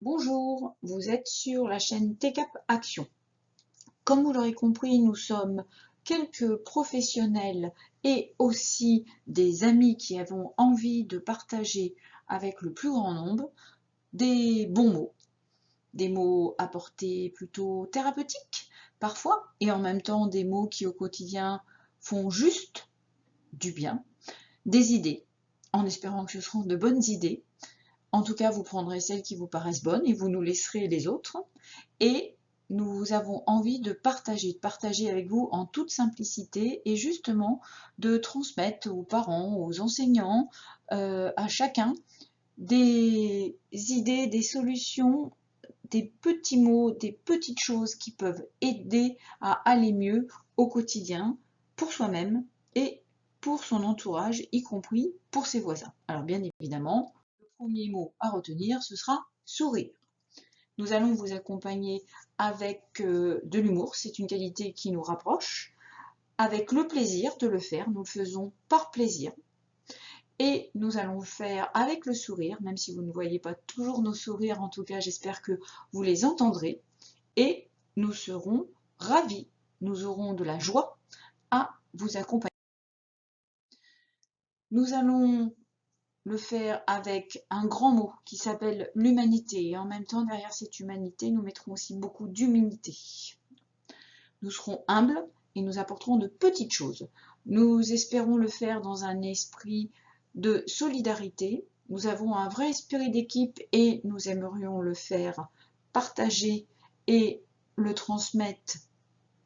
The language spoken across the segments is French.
Bonjour, vous êtes sur la chaîne TCAP Action. Comme vous l'aurez compris, nous sommes quelques professionnels et aussi des amis qui avons envie de partager avec le plus grand nombre des bons mots, des mots à portée plutôt thérapeutique parfois, et en même temps des mots qui au quotidien font juste du bien, des idées, en espérant que ce seront de bonnes idées. En tout cas, vous prendrez celles qui vous paraissent bonnes et vous nous laisserez les autres. Et nous avons envie de partager avec vous en toute simplicité et justement de transmettre aux parents, aux enseignants, à chacun des idées, des solutions, des petits mots, des petites choses qui peuvent aider à aller mieux au quotidien pour soi-même et pour son entourage, y compris pour ses voisins. Alors bien évidemment, le premier mot à retenir, ce sera sourire. Nous allons vous accompagner avec de l'humour, c'est une qualité qui nous rapproche, avec le plaisir de le faire, nous le faisons par plaisir. Et nous allons le faire avec le sourire, même si vous ne voyez pas toujours nos sourires, en tout cas j'espère que vous les entendrez. Et nous serons ravis, nous aurons de la joie à vous accompagner. Nous allons le faire avec un grand mot qui s'appelle l'humanité. Et en même temps, derrière cette humanité, nous mettrons aussi beaucoup d'humilité. Nous serons humbles et nous apporterons de petites choses. Nous espérons le faire dans un esprit de solidarité. Nous avons un vrai esprit d'équipe et nous aimerions le faire partager et le transmettre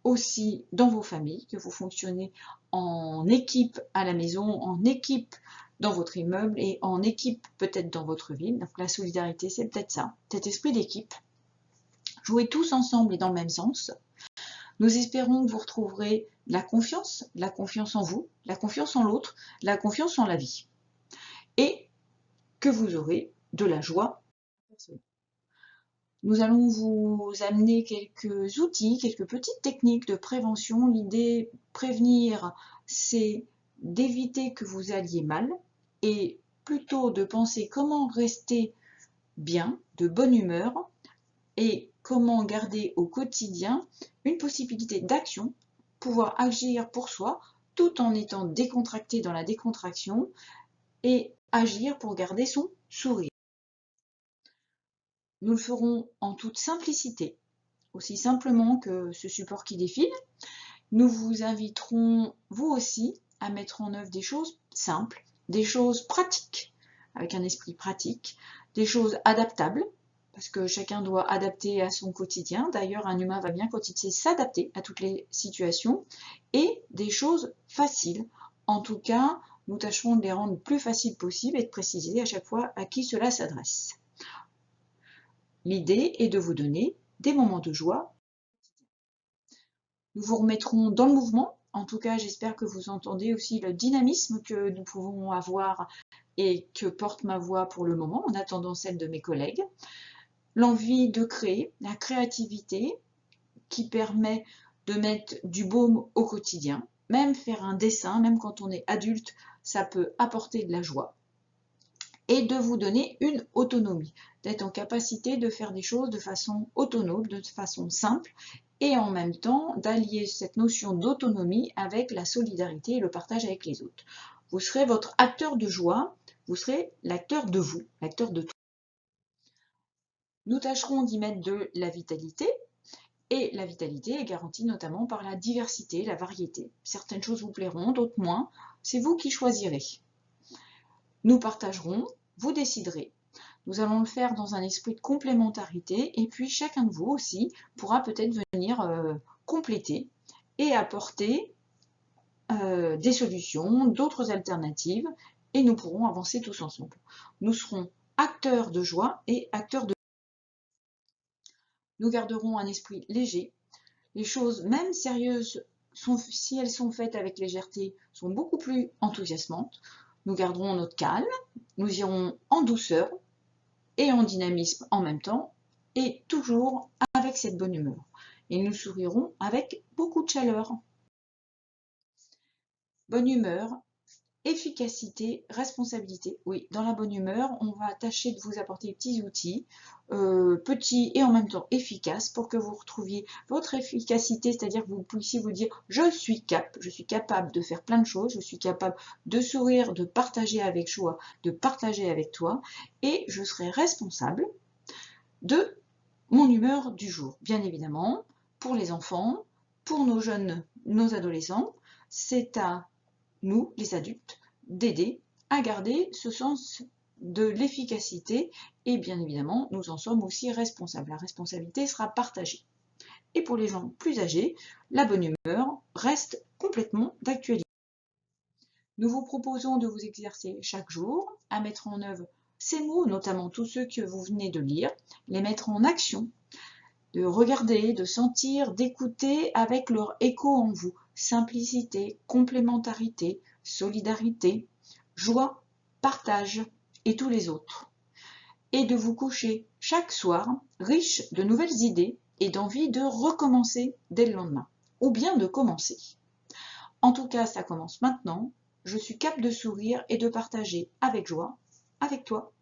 aussi dans vos familles, que vous fonctionnez en équipe à la maison, en équipe dans votre immeuble et en équipe peut-être dans votre ville. Donc la solidarité, c'est peut-être ça, cet esprit d'équipe. Jouez tous ensemble et dans le même sens. Nous espérons que vous retrouverez la confiance en vous, la confiance en l'autre, la confiance en la vie. Et que vous aurez de la joie. Nous allons vous amener quelques outils, quelques petites techniques de prévention. L'idée, prévenir, c'est d'éviter que vous alliez mal et plutôt de penser comment rester bien, de bonne humeur et comment garder au quotidien une possibilité d'action, pouvoir agir pour soi tout en étant décontracté dans la décontraction et agir pour garder son sourire. Nous le ferons en toute simplicité, aussi simplement que ce support qui défile. Nous vous inviterons, vous aussi, à mettre en œuvre des choses simples, des choses pratiques, avec un esprit pratique, des choses adaptables, parce que chacun doit adapter à son quotidien. D'ailleurs, un humain va bien quand il sait s'adapter à toutes les situations, et des choses faciles. En tout cas, nous tâcherons de les rendre le plus faciles possible et de préciser à chaque fois à qui cela s'adresse. L'idée est de vous donner des moments de joie. Nous vous remettrons dans le mouvement. En tout cas, j'espère que vous entendez aussi le dynamisme que nous pouvons avoir et que porte ma voix pour le moment, en attendant celle de mes collègues. L'envie de créer, la créativité qui permet de mettre du baume au quotidien. Même faire un dessin, même quand on est adulte, ça peut apporter de la joie. Et de vous donner une autonomie, d'être en capacité de faire des choses de façon autonome, de façon simple, et en même temps d'allier cette notion d'autonomie avec la solidarité et le partage avec les autres. Vous serez votre acteur de joie, vous serez l'acteur de vous, l'acteur de tout. Nous tâcherons d'y mettre de la vitalité, et la vitalité est garantie notamment par la diversité, la variété. Certaines choses vous plairont, d'autres moins, c'est vous qui choisirez. Nous partagerons, vous déciderez. Nous allons le faire dans un esprit de complémentarité et puis chacun de vous aussi pourra peut-être venir compléter et apporter des solutions, d'autres alternatives et nous pourrons avancer tous ensemble. Nous serons acteurs de joie et acteurs de... Nous garderons un esprit léger. Les choses, même sérieuses, si elles sont faites avec légèreté, sont beaucoup plus enthousiasmantes. Nous garderons notre calme, nous irons en douceur et en dynamisme en même temps, et toujours avec cette bonne humeur. Et nous sourirons avec beaucoup de chaleur. Bonne humeur efficacité, responsabilité. Oui, dans la bonne humeur, on va tâcher de vous apporter des petits outils, petits et en même temps efficaces, pour que vous retrouviez votre efficacité, c'est-à-dire que vous puissiez vous dire « je suis capable de faire plein de choses, je suis capable de sourire, de partager avec joie, de partager avec toi, et je serai responsable de mon humeur du jour ». Bien évidemment, pour les enfants, pour nos jeunes, nos adolescents, c'est à nous, les adultes, d'aider à garder ce sens de l'efficacité et bien évidemment, nous en sommes aussi responsables. La responsabilité sera partagée. Et pour les gens plus âgés, la bonne humeur reste complètement d'actualité. Nous vous proposons de vous exercer chaque jour à mettre en œuvre ces mots, notamment tous ceux que vous venez de lire, les mettre en action, de regarder, de sentir, d'écouter avec leur écho en vous. Simplicité, complémentarité, solidarité, joie, partage et tous les autres. Et de vous coucher chaque soir riche de nouvelles idées et d'envie de recommencer dès le lendemain, ou bien de commencer. En tout cas, ça commence maintenant. Je suis capable de sourire et de partager avec joie avec toi.